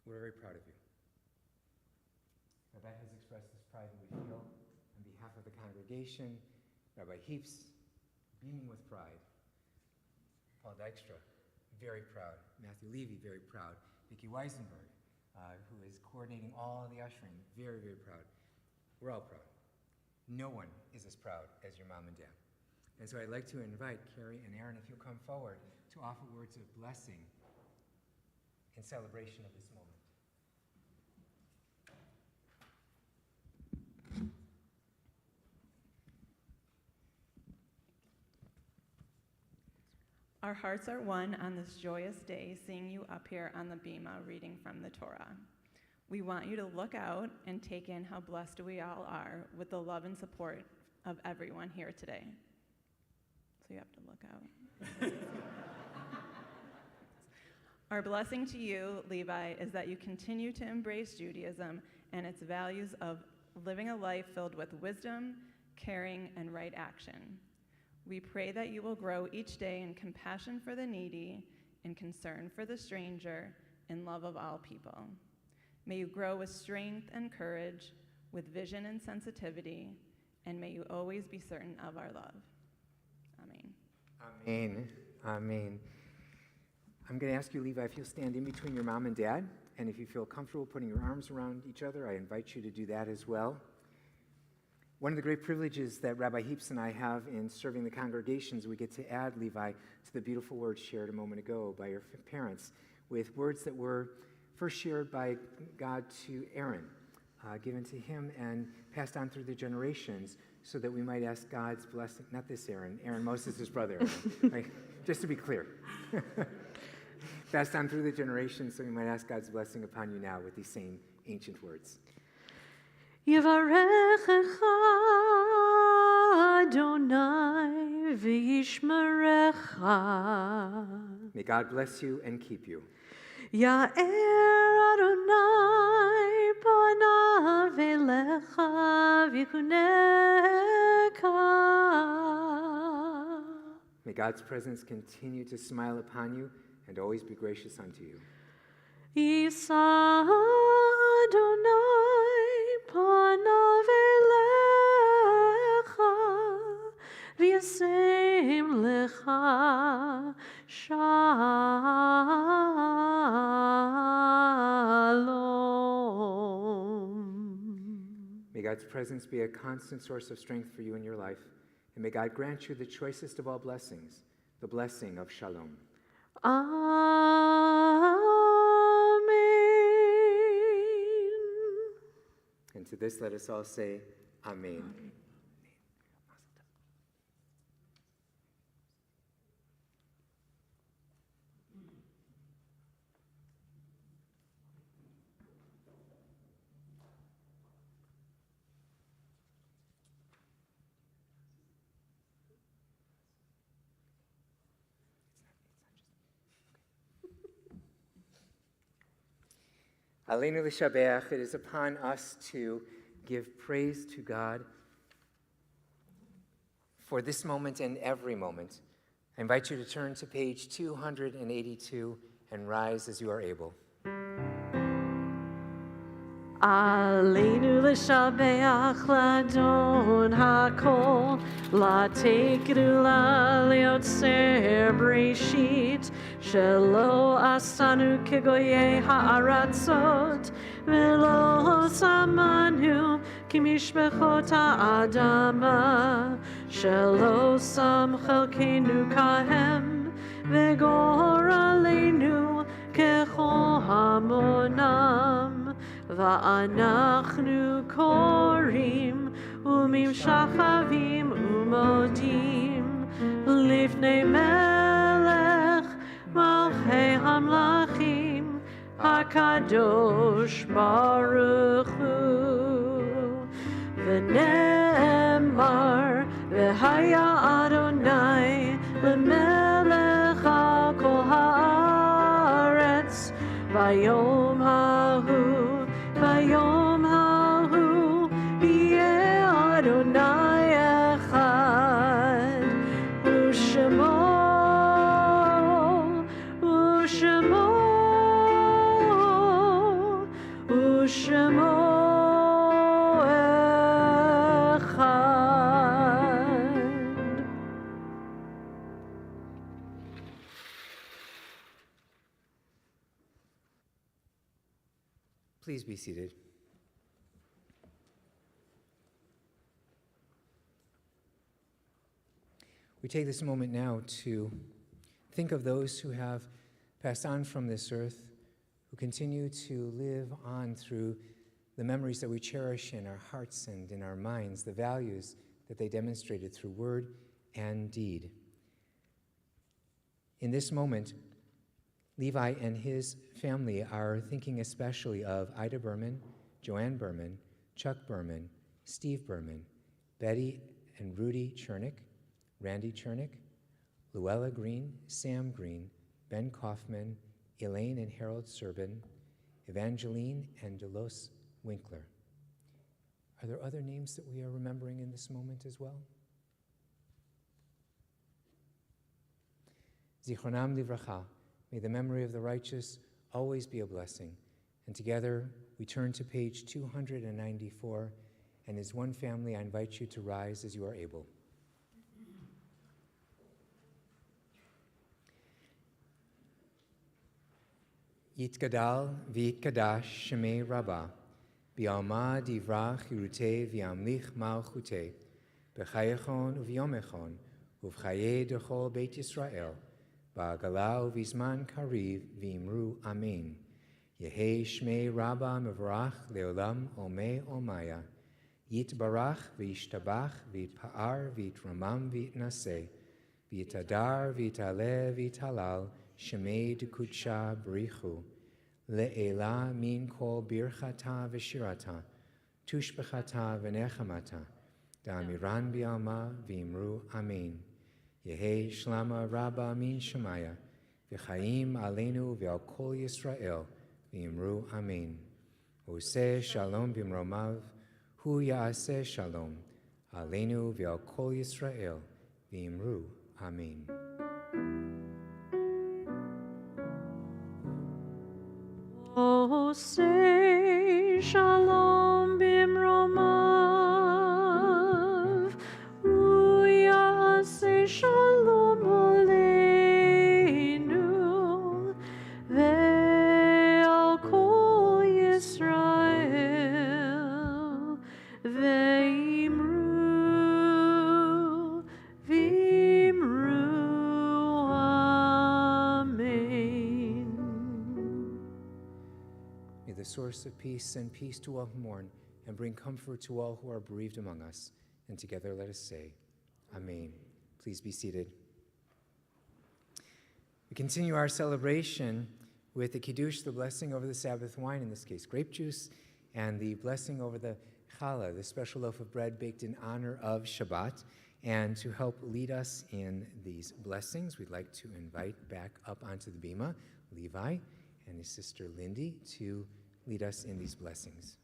We're very proud of you. Rabbi has expressed this pride that we feel on behalf of the congregation. Rabbi Heaps, beaming with pride. Paul Dykstra, very proud. Matthew Levy, very proud. Vicki Weisenberg, who is coordinating all of the ushering, very, very proud. We're all proud. No one is as proud as your mom and dad. And so I'd like to invite Carrie and Aaron, if you'll come forward, to offer words of blessing in celebration of this moment. Our hearts are one on this joyous day, seeing you up here on the bima reading from the Torah. We want you to look out and take in how blessed we all are with the love and support of everyone here today. So you have to look out. Our blessing to you, Levi, is that you continue to embrace Judaism and its values of living a life filled with wisdom, caring, and right action. We pray that you will grow each day in compassion for the needy, in concern for the stranger, in love of all people. May you grow with strength and courage, with vision and sensitivity, and may you always be certain of our love. Amen. Amen. Amen. I'm going to ask you, Levi, if you'll stand in between your mom and dad, and if you feel comfortable putting your arms around each other, I invite you to do that as well. One of the great privileges that Rabbi Heaps and I have in serving the congregations, we get to add, Levi, to the beautiful words shared a moment ago by your parents, with words that were first shared by God to Aaron, given to him and passed on through the generations, so that we might ask God's blessing, not this Aaron Moses' brother, Aaron, right? Just to be clear. Passed on through the generations, so we might ask God's blessing upon you now with these same ancient words. Yivarechecha Adonai v'yishmerecha. May God bless you and keep you. Ya'er Adonai vichuneka. May God's presence continue to smile upon you and always be gracious unto you. Isa Adonai panav elecha v'yasem lecha shalom. May God's presence be a constant source of strength for you in your life, and may God grant you the choicest of all blessings, the blessing of shalom. Amen. And to this, let us all say, Amen. Aleinu l'shabeach, it is upon us to give praise to God for this moment and every moment. I invite you to turn to page 282 and rise as you are able. Aleinu l'shabeach l'Adon hakol, l'tekru l'yotzer breshit, shelo asanu kegoyei ha'aratzot, velo samanu kimishbechot ha'adama, shelo sam chelkenu kahem, vegor aleinu kechol hamonam. Va'anachnu korim umim shachavim umodim lifnei melech malchei hamlachim hakadosh baruch hu v'ne'emar v'haya Adonai l'melech al kol haaretz vayom hahu Vayom hahu yeh Adonai echad u'shemo echad. Please be seated. We take this moment now to think of those who have passed on from this earth, who continue to live on through the memories that we cherish in our hearts and in our minds, the values that they demonstrated through word and deed. In this moment, Levi and his family are thinking especially of Ida Berman, Joanne Berman, Chuck Berman, Steve Berman, Betty and Rudy Chernick, Randy Chernick, Luella Green, Sam Green, Ben Kaufman, Elaine and Harold Serbin, Evangeline and Delos Winkler. Are there other names that we are remembering in this moment as well? Zichronam livracha. May the memory of the righteous always be a blessing. And together, we turn to page 294, and as one family, I invite you to rise as you are able. Yitgadal v'yitkadash shemei Rabbah, bi'alma divra chirute v'yamlich malchute, b'chayechon u'v'yomechon, u'v'chaye dechol Beit Yisrael, ba'agala u'v'zman kariv v'imru amen. Yehi shmei Rabbah mevarach leolam omei omaya, yitbarach v'yishtabach v'yitpa'ar v'yitramam v'yitnaseh, v'yitadar v'yitale v'yitalal, shemei dekutsha b'richu, le'ela min kol birchata v'shirata, tushbechata v'nechamata, da'amiran bi'alma v'imru amen. Yehi shlama Rabbah min shemaya, v'chaim aleinu v'al kol Yisrael, v'imru amen. Oseh shalom b'mromav, hu ya'aseh shalom, aleinu ve'al kol Yisrael, v'imru, amen. Oh, say shalom bimromav, uya say shalom aleinu, ve'al kol Yisrael, ve'imru, v'imru, amen. May the source of peace send peace to all who mourn and bring comfort to all who are bereaved among us. And together let us say, Amen. Please be seated. We continue our celebration with the Kiddush, the blessing over the Sabbath wine, in this case grape juice, and the blessing over the challah, the special loaf of bread baked in honor of Shabbat. And to help lead us in these blessings, we'd like to invite back up onto the bima Levi and his sister Lindy to lead us in these blessings.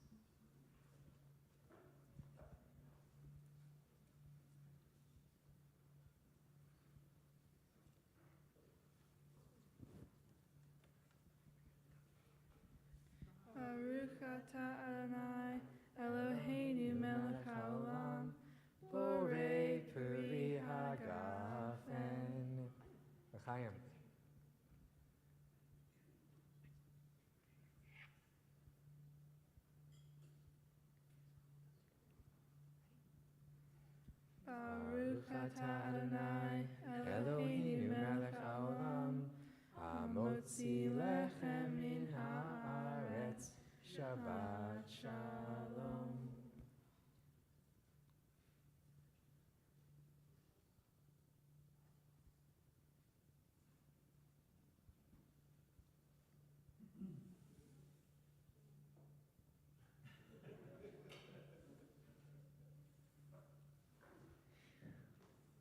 Baruch atah Adonai, Eloheinu melech haolam, borei peri hagafen. L'chaim. Baruch atah Adonai, Eloheinu melech haolam, hamotzi lechem min haaretz, Shabbat shalom.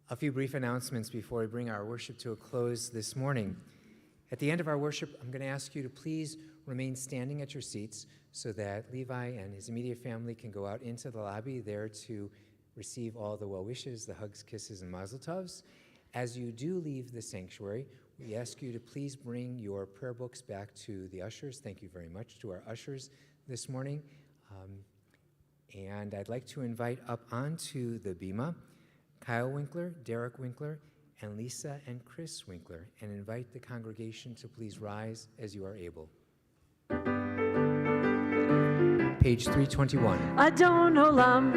A few brief announcements before we bring our worship to a close this morning. At the end of our worship, I'm going to ask you to please remain standing at your seats so that Levi and his immediate family can go out into the lobby there to receive all the well wishes, the hugs, kisses, and mazel tovs. As you do leave the sanctuary, we ask you to please bring your prayer books back to the ushers. Thank you very much to our ushers this morning. And I'd like to invite up onto the bima Kyle Winkler, Derek Winkler, and Lisa and Chris Winkler, and invite the congregation to please rise as you are able. Page 321. Adon Olam,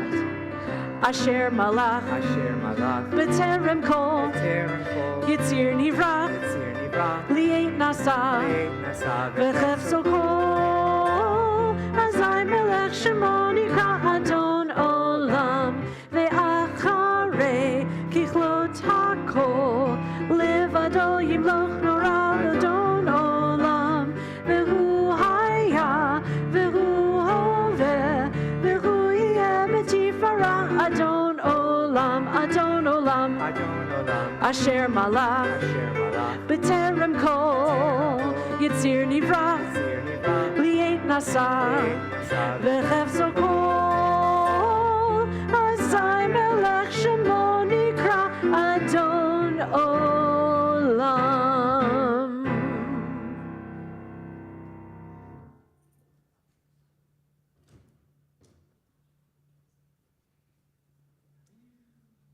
Asher Malach, Asher Malach, B'terem Kol, B'terem Kol, Yitzir Nivrach, Yitzir Nivrach, Li'et Nasa, Le'et Nasa, V'chefzo Kol, Azai Melech Shemo Nikra Adon Olam, Ve'acharei Kichlot HaKol, Levado Yimloch Nora Adon Olam, Ve'hu Haya, Ve'hu Hoveh, Ve'hu Yeh B'tifara Adon Olam, Adon Olam, Adon Olam, Asher Malach, Asher Malach, B'terem Kol, Yitzir Nivrach, Yitzir Nivrach, Li'et Nasa, Le'et Nasa, V'chefzo Kol, Azai Melech Shemo Nikra Adon Olam.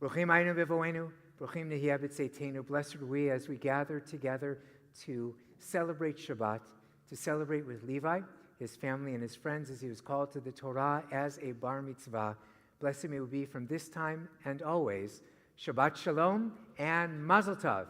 Bruchim Aynu B'Voenu, Bruchim Nehiyah B'Tzeitenu. Blessed are we as we gather together to celebrate Shabbat, to celebrate with Levi, his family, and his friends as he was called to the Torah as a bar mitzvah. Blessed may we be from this time and always. Shabbat Shalom and Mazel Tov.